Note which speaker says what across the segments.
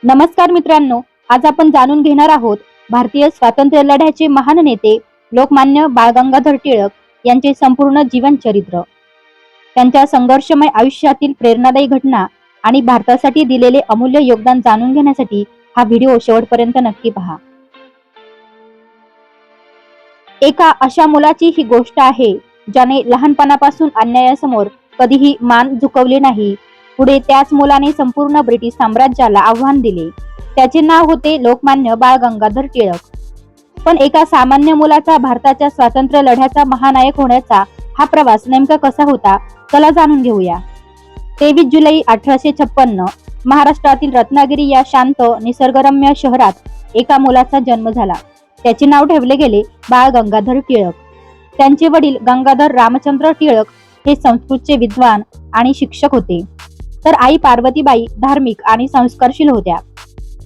Speaker 1: नमस्कार मित्रांनो, आज आपण जाणून घेणार आहोत भारतीय स्वातंत्र्य लढ्याचे महान नेते लोकमान्य बाळ गंगाधर टिळक यांचे संपूर्ण जीवन चरित्र. त्यांच्या संघर्षमय आयुष्यातील प्रेरणादायी घटना आणि भारतासाठी दिलेले अमूल्य योगदान जाणून घेण्यासाठी हा व्हिडिओ शेवटपर्यंत नक्की पहा. एका अशा मुलाची ही गोष्ट आहे ज्याने लहानपणापासून अन्यायासमोर कधीही मान झुकवली नाही. पुढे त्याच मुलाने संपूर्ण ब्रिटिश साम्राज्याला आव्हान दिले. त्याचे नाव होते लोकमान्य बाळ गंगाधर टिळक. पण एका सामान्य मुलाचा भारताच्या स्वातंत्र्य लढ्याचा महानायक होण्याचा हा प्रवास नेमका कसा होता, चला जाणून घेऊया. 23 जुलै 1856 महाराष्ट्रातील रत्नागिरी या शांत निसर्गरम्य शहरात एका मुलाचा जन्म झाला. त्याचे नाव ठेवले गेले बाळ गंगाधर टिळक. त्यांचे वडील गंगाधर रामचंद्र टिळक हे संस्कृतचे विद्वान आणि शिक्षक होते, तर आई पार्वतीबाई धार्मिक आणि संस्कारशील होत्या.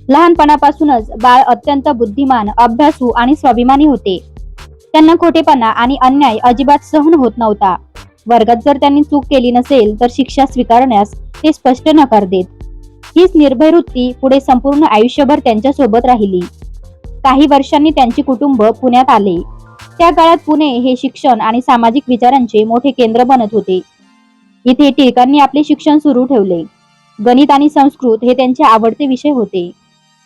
Speaker 1: लहानपणापासूनच बाळ अत्यंत बुद्धिमान, अभ्यासू आणि स्वाभिमानी होते. त्यांना खोटेपणा आणि अन्याय अजिबात सहन होत नव्हता. वर्गात जर त्यांनी चूक केली नसेल तर शिक्षा स्वीकारण्यास ते स्पष्ट नकार देत. हीच निर्भय वृत्ती पुढे संपूर्ण आयुष्यभर त्यांच्या सोबत राहिली. काही वर्षांनी त्यांचे कुटुंब पुण्यात आले. त्या काळात पुणे हे शिक्षण आणि सामाजिक विचारांचे मोठे केंद्र बनत होते. इथे टिळकांनी आपले शिक्षण सुरू ठेवले. गणित आणि संस्कृत हे त्यांचे आवडते विषय होते.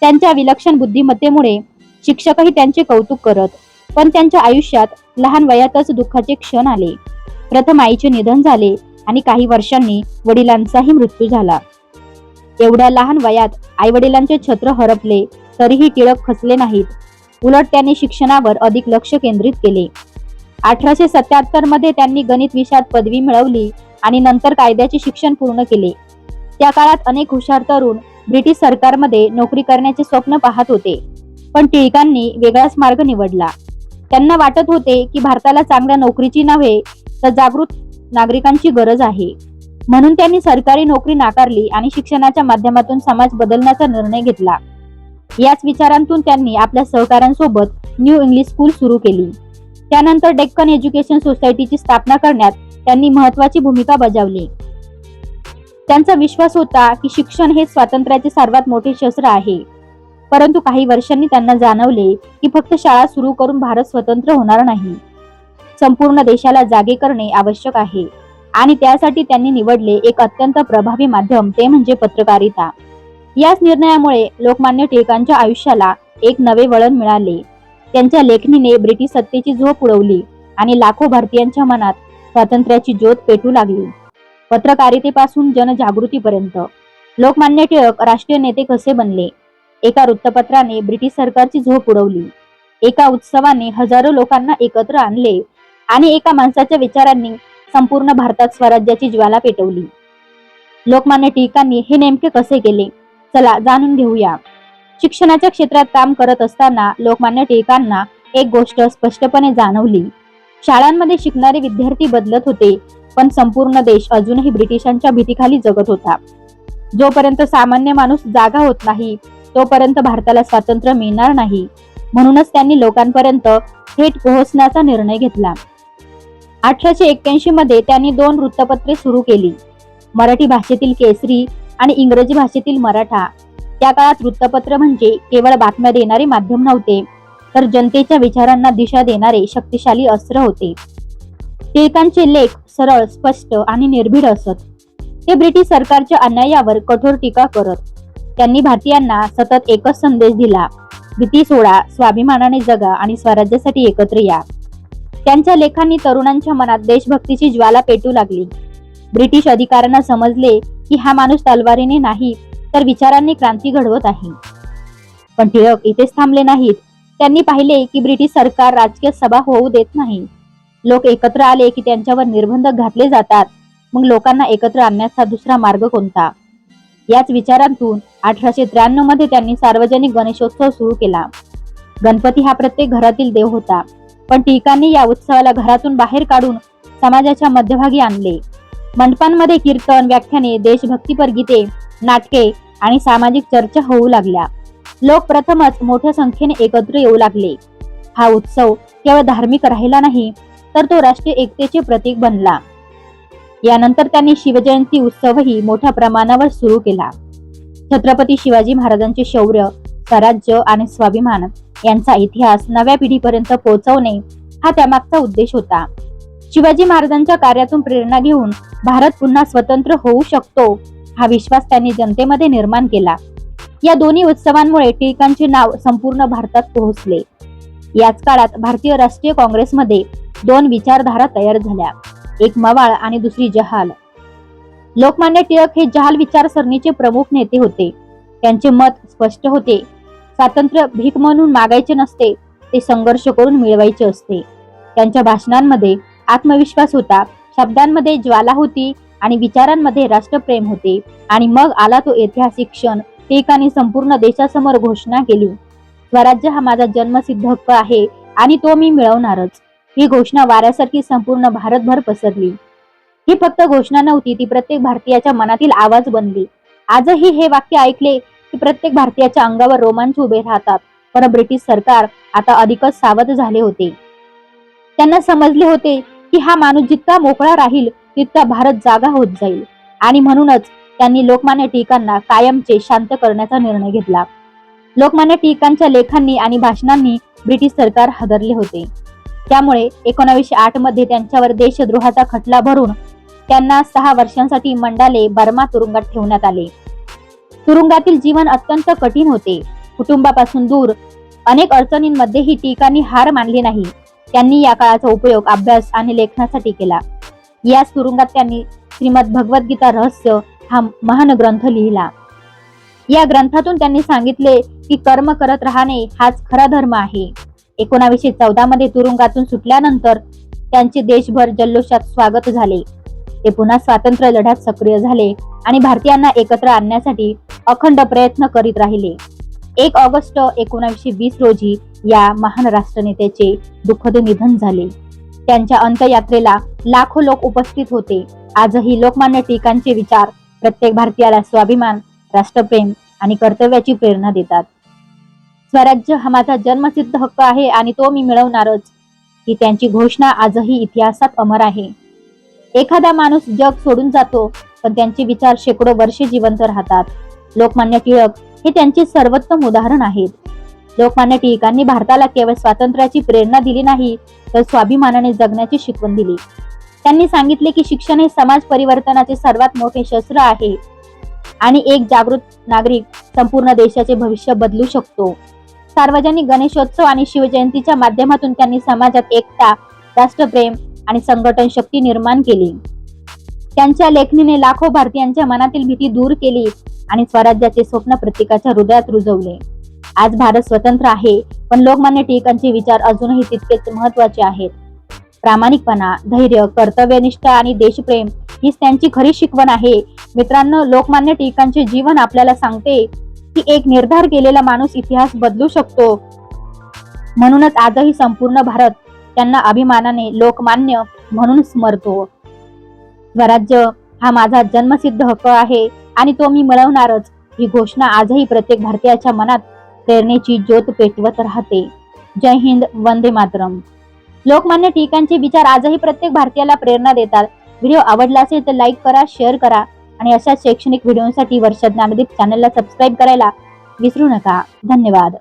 Speaker 1: त्यांच्या विलक्षण बुद्धिमत्तेमुळे शिक्षकही त्यांचे कौतुक करत. पण त्यांच्या आयुष्यात लहान वयातच दुःखाचे क्षण आले. प्रथम आईचे निधन झाले आणि काही वर्षांनी वडिलांचाही मृत्यू झाला. एवढ्या लहान वयात आई वडिलांचे छत्र हरपले तरीही टिळक खचले नाहीत. उलट त्यांनी शिक्षणावर अधिक लक्ष केंद्रित केले. 1877 मध्ये त्यांनी गणित विषयात पदवी मिळवली आणि नंतर कायद्याचे शिक्षण पूर्ण केले. त्या काळात अनेक हुशार तरुण ब्रिटिश सरकारमध्ये नोकरी करण्याचे स्वप्न पाहत होते. पण टिळकांनी वेगळाच मार्ग निवडला. त्यांना वाटत होते की भारताला चांगल्या नोकरीची नव्हे तर जागृत नागरिकांची गरज आहे. म्हणून त्यांनी सरकारी नोकरी नाकारली आणि शिक्षणाच्या माध्यमातून समाज बदलण्याचा निर्णय घेतला. याच विचारांतून त्यांनी आपल्या सहकाऱ्यांसोबत न्यू इंग्लिश स्कूल सुरू केली. त्यानंतर डेक्कन एज्युकेशन सोसायटीची स्थापना करण्यात त्यांनी महत्त्वाची भूमिका बजावली. त्यांचा विश्वास होता की शिक्षण हे स्वातंत्र्याचे सर्वात मोठे शस्त्र आहे. परंतु काही वर्षांनी त्यांना जाणवले की फक्त शाळा सुरू करून भारत स्वतंत्र होणार नाही. संपूर्ण देशाला जागे करणे आवश्यक आहे आणि त्यासाठी त्यांनी निवडले एक अत्यंत प्रभावी माध्यम, ते म्हणजे पत्रकारिता. याच निर्णयामुळे लोकमान्य टिळकांच्या आयुष्याला एक नवे वळण मिळाले. त्यांच्या लेखणीने ब्रिटिश सत्तेची झोप उडवली आणि लाखो भारतीयांच्या मनात स्वातंत्र्याची ज्योत पेटू लागली. पत्रकारितेपासून जनजागृतीपर्यंत लोकमान्य टिळक राष्ट्रीय नेते कसे बनले? एका वृत्तपत्राने ब्रिटिश सरकारची झोप उडवली. एका उत्सवाने हजारो लोकांना एकत्र आणले आणि एका माणसाच्या विचारांनी संपूर्ण भारतात स्वराज्याची ज्वाला पेटवली. लोकमान्य टिळकांनी हे नेमके कसे केले, चला जाणून घेऊया. शिक्षणाच्या क्षेत्रात काम करत असताना लोकमान्य टिळकांना एक गोष्ट स्पष्टपणे जाणवली. शाळांमध्ये शिकणारे विद्यार्थी बदलत होते, पण संपूर्ण देश अजूनही ब्रिटिशांच्या भीतीखाली जगत होता. जोपर्यंत सामान्य माणूस जागा होत नाही तोपर्यंत भारताला स्वातंत्र्य मिळणार नाही. म्हणूनच त्यांनी लोकांपर्यंत थेट पोहोचण्याचा निर्णय घेतला. 1881 मध्ये त्यांनी 2 वृत्तपत्रे सुरू केली, मराठी भाषेतील केसरी आणि इंग्रजी भाषेतील मराठा. त्या काळात वृत्तपत्र म्हणजे केवळ बातम्या देणारे माध्यम नव्हते, तर जनतेच्या विचारांना दिशा देणारे शक्तिशाली अस्त्र होते. टिळकांचे लेख सरळ, स्पष्ट आणि निर्भीड असत. ते ब्रिटिश सरकारच्या अन्यायावर कठोर टीका करत. त्यांनी भारतीयांना सतत एकच संदेश दिला, भीती सोडा, स्वाभिमानाने जगा आणि स्वराज्यासाठी एकत्र या. त्यांच्या लेखांनी तरुणांच्या मनात देशभक्तीची ज्वाला पेटू लागली. ब्रिटिश अधिकाऱ्यांना समजले की हा माणूस तलवारीने नाही तर विचारांनी क्रांती घडवत आहे. पण टिळक इथेच थांबले नाहीत. त्यांनी पाहिले की ब्रिटिश सरकार राजकीय सभा होऊ देत नाही. लोक एकत्र आले की त्यांच्यावर निर्बंध घातले जातात. मग लोकांना एकत्र आणण्याचा दुसरा मार्ग कोणता? याच विचारांतून 1893 मध्ये त्यांनी सार्वजनिक गणेशोत्सव सुरू केला. गणपती हा प्रत्येक घरातील देव होता, पण टिळकांनी या उत्सवाला घरातून बाहेर काढून समाजाच्या मध्यभागी आणले. मंडपांमध्ये कीर्तन, व्याख्याने, देशभक्तीपर गीते, नाटके आणि सामाजिक चर्चा होऊ लागल्या. लोक प्रथमच मोठ्या संख्येने एकत्र येऊ लागले. हा उत्सव केवळ धार्मिक राहिला नाही तर तो राष्ट्रीय एकतेचे प्रतीक बनला. यानंतर त्यांनी शिवजयंती उत्सवही मोठ्या प्रमाणावर सुरू केला. छत्रपती शिवाजी महाराजांचे शौर्य, स्वराज्य आणि स्वाभिमान यांचा इतिहास नव्या पिढीपर्यंत पोहोचवणे हा त्यामागचा उद्देश होता. शिवाजी महाराजांच्या कार्यातून प्रेरणा घेऊन भारत पुन्हा स्वतंत्र होऊ शकतो हा विश्वास त्यांनी जनतेमध्ये निर्माण केला. या दोन्ही उत्सवांमुळे टिळकांचे नाव संपूर्ण भारतात पोहोचले. याच काळात भारतीय राष्ट्रीय काँग्रेसमध्ये दोन विचारधारा तयार झाल्या, एक मवाळ आणि दुसरी जहाल. लोकमान्य टिळक हे जहाल विचारसरणीचे प्रमुख नेते होते. त्यांचे मत स्पष्ट होते. स्वातंत्र्य भीक म्हणून मागायचे नसते, ते संघर्ष करून मिळवायचे असते. त्यांच्या भाषणांमध्ये आत्मविश्वास होता, शब्दांमध्ये ज्वाला होती आणि विचारांमध्ये राष्ट्रप्रेम होते. आणि मग आला तो ऐतिहासिक क्षण. टिळकांनी संपूर्ण देशासमोर घोषणा केली, स्वराज्य हा माझा जन्मसिद्ध हक्क आहे आणि तो मी मिळवणारच. ही घोषणा वाऱ्यासारखी संपूर्ण भारतभर पसरली. ही फक्त घोषणा नव्हती, ती प्रत्येक भारतीयाच्या मनातील आवाज बनली. आजही हे वाक्य ऐकले की प्रत्येक भारतीयाच्या अंगावर रोमांच उभे राहतात. पण ब्रिटिश सरकार आता अधिकच सावध झाले होते. त्यांना समजले होते की हा माणूस जितका मोकळा राहील तितका भारत जागा होत जाईल. आणि म्हणूनच त्यांनी लोकमान्य टिळकांना कायमचे शांत करण्याचा निर्णय घेतला. लोकमान्य टिळकांच्या लेखांनी आणि भाषणांनी ब्रिटिश सरकार हादरले होते. त्यामुळे 1908 मध्ये त्यांच्यावर देशद्रोहाचा खटला भरून त्यांना 6 वर्षांसाठी मंडाले बर्मा तुरुंगात ठेवण्यात आले. तुरुंगातील जीवन अत्यंत कठीण होते. कुटुंबापासून दूर अनेक अडचणींमध्येही टिळकांनी हार मानली नाही. त्यांनी या काळाचा उपयोग अभ्यास आणि लेखनासाठी केला. याच तुरुंगात त्यांनी श्रीमद भगवद्गीता रहस्य हा महान ग्रंथ लिहिला. या ग्रंथातून त्यांनी सांगितले की कर्म करत राहणे हाच खरा धर्म आहे. 1914 मध्ये तुरुंगातून सुटल्यानंतर त्यांचे देशभर जल्लोषात स्वागत झाले. ते पुन्हा स्वातंत्र्य लढ्यात सक्रिय झाले आणि भारतीयांना एकत्र आणण्यासाठी अखंड प्रयत्न करीत राहिले. 1 ऑगस्ट 1920 रोजी या महान राष्ट्रनेत्याचे दुःखद निधन झाले. त्यांच्या अंत्ययात्रेला लाखो लोक उपस्थित होते. आजही लोकमान्य टिळकांचे विचार प्रत्येक भारतीयाला स्वाभिमान, राष्ट्रप्रेम आणि कर्तव्याची प्रेरणा देतात. स्वराज्य हा माझा जन्मसिद्ध हक्क आहे आणि तो मी मिळवणारच, ही त्यांची घोषणा आजही इतिहासात अमर आहे. एखादा माणूस जग सोडून जातो, पण त्यांचे विचार शेकडो वर्षे जिवंत राहतात. लोकमान्य टिळक हे त्यांचे सर्वोत्तम उदाहरण आहेत. लोकमान्य टिळकांनी भारताला केवळ स्वातंत्र्याची प्रेरणा दिली नाही, तर स्वाभिमानाने जगण्याची शिकवण दिली. त्यांनी सांगितले की शिक्षण हे समाज परिवर्तनाचे सर्वात मोठे शस्त्र आहे आणि एक जागृत नागरिक संपूर्ण देशाचे भविष्य बदलू शकतो. सार्वजनिक गणेशोत्सव आणि शिवजयंतीच्या माध्यमातून त्यांनी समाजात एकता, राष्ट्रप्रेम आणि संघटन शक्ती निर्माण केली. त्यांच्या लेखणीने लाखो भारतीयांच्या मनातील भीती दूर केली आणि स्वराज्याचे स्वप्न प्रत्येकाच्या हृदयात रुजवले. आज भारत स्वतंत्र आहे, पण लोकमान्य टिळकांचे विचार अजूनही तितकेच महत्त्वाचे आहेत. प्रामाणिकपणा, धैर्य, कर्तव्यनिष्ठा आणि देशप्रेम हीच त्यांची खरी शिकवण आहे. मित्रांनो, लोकमान्य टिळकांचे जीवन आपल्याला सांगते की एक निर्धार केलेला माणूस इतिहास बदलू शकतो. म्हणूनच आजही संपूर्ण भारत त्यांना अभिमानाने लोकमान्य म्हणून स्मरतो. स्वराज्य हा माझा जन्मसिद्ध हक्क आहे आणि तो मी मिळवणारच, ही घोषणा आजही प्रत्येक भारतीयाच्या मनात प्रेरणेची ज्योत पेटवत राहते. जय हिंद, वंदे मातरम. लोकमान्य टिळकांचे विचार आजही प्रत्येक भारतीयाला प्रेरणा देतात. व्हिडिओ आवडला असेल तर लाईक करा, शेअर करा आणि अशाच शैक्षणिक व्हिडिओसाठी वर्षा ज्ञानदीप चॅनलला सबस्क्राईब करायला विसरू नका. धन्यवाद.